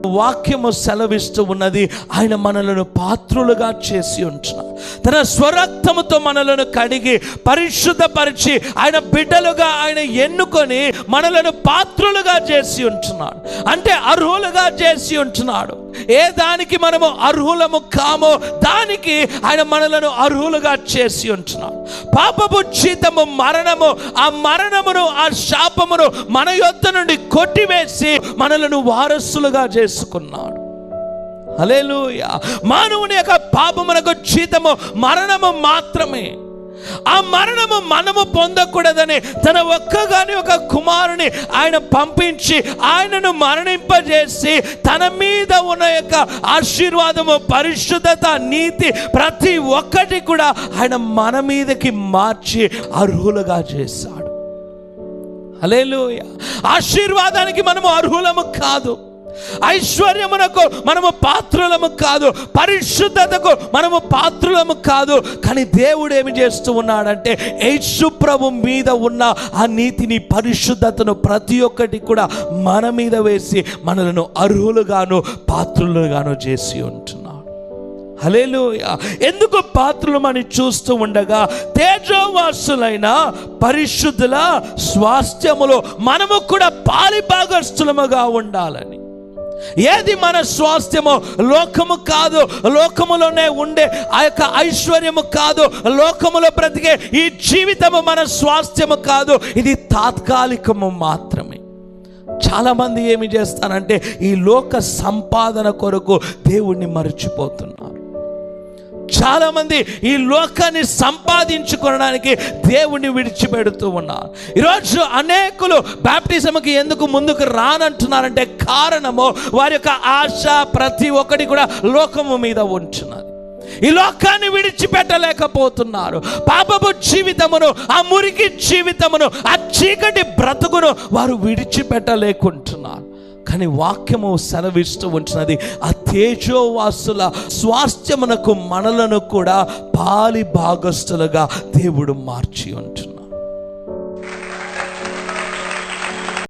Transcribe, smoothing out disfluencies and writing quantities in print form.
వాక్యము సెలవిస్తూ ఉన్నది, ఆయన మనలను పాత్రులుగా చేసి ఉంటున్నాడు. తన స్వరక్తముతో మనలను కడిగి పరిశుద్ధపరిచి ఆయన బిడ్డలుగా ఆయన ఎన్నుకొని మనలను పాత్రులుగా చేసి ఉంటున్నాడు. అంటే అర్హులుగా చేసి ఉంటున్నాడు. ఏ దానికి మనము అర్హులము కామో దానికి ఆయన మనలను అర్హులుగా చేసి ఉంటున్నాడు. పాపపు జీతము మరణము, ఆ మరణమును ఆ శాపమును మన యొద్ద నుండి కొట్టివేసి మనలను వారసులుగా చేసుకున్నాడు. హల్లెలూయా. మానవుని యొక్క పాపమునకు జీతము మరణము మాత్రమే. ఆ మరణము మనము పొందకూడదని తన ఒక్కగాని ఒక కుమారుని ఆయన పంపించి ఆయనను మరణింపజేసి తన మీద ఉన్న యొక్క ఆశీర్వాదము, పరిశుద్ధత, నీతి ప్రతి ఒక్కటి కూడా ఆయన మన మీదకి మార్చి అర్హులుగా చేశాడు. హల్లెలూయా. ఆశీర్వాదానికి మనము అర్హులము కాదు, ఐశ్వర్యమునకు మనము పాత్రులము కాదు, పరిశుద్ధతకు మనము పాత్రులము కాదు. కానీ దేవుడు ఏమి చేస్తూ ఉన్నాడంటే యేసు ప్రభు మీద ఉన్న ఆ నీతిని, పరిశుద్ధతను ప్రతి ఒక్కటి కూడా మన మీద వేసి మనలను అర్హులుగాను పాత్రులుగాను చేసి ఉంటున్నాడు. హల్లెలూయా. ఎందుకు పాత్రులమని చూస్తూ ఉండగా తేజోవాసులైన పరిశుద్ధుల స్వాస్థ్యములో మనము కూడా పాలిభాగస్తులముగా ఉండాలని. ఏది మన స్వాస్థ్యము? లోకము కాదు, లోకములోనే ఉండే ఆ యొక్క ఐశ్వర్యము కాదు, లోకములో బ్రతికే ఈ జీవితము మన స్వాస్థ్యము కాదు. ఇది తాత్కాలికము మాత్రమే. చాలామంది ఏమి చేస్తారంటే ఈ లోక సంపాదన కొరకు దేవుణ్ణి మర్చిపోతున్నారు. చాలామంది ఈ లోకాన్ని సంపాదించుకోవడానికి దేవుణ్ణి విడిచిపెడుతూ ఉన్నారు. ఈరోజు అనేకులు బాప్టిజంకి ఎందుకు ముందుకు రానంటున్నారంటే కారణము వారి యొక్క ఆశ ప్రతి ఒక్కటి కూడా లోకము మీద ఉంటున్నది. ఈ లోకాన్ని విడిచిపెట్టలేకపోతున్నారు. పాపపు జీవితమును, ఆ మురికి జీవితమును, ఆ చీకటి బ్రతుకును వారు విడిచిపెట్టలేకుంటున్నారు. కానీ వాక్యము సెలవిస్తూ ఉంటున్నది, ఆ తేజోవాసుల స్వాస్థ్యమునకు మనలను కూడా పాలి భాగస్తులుగా దేవుడు మార్చి ఉంటున్నాడు.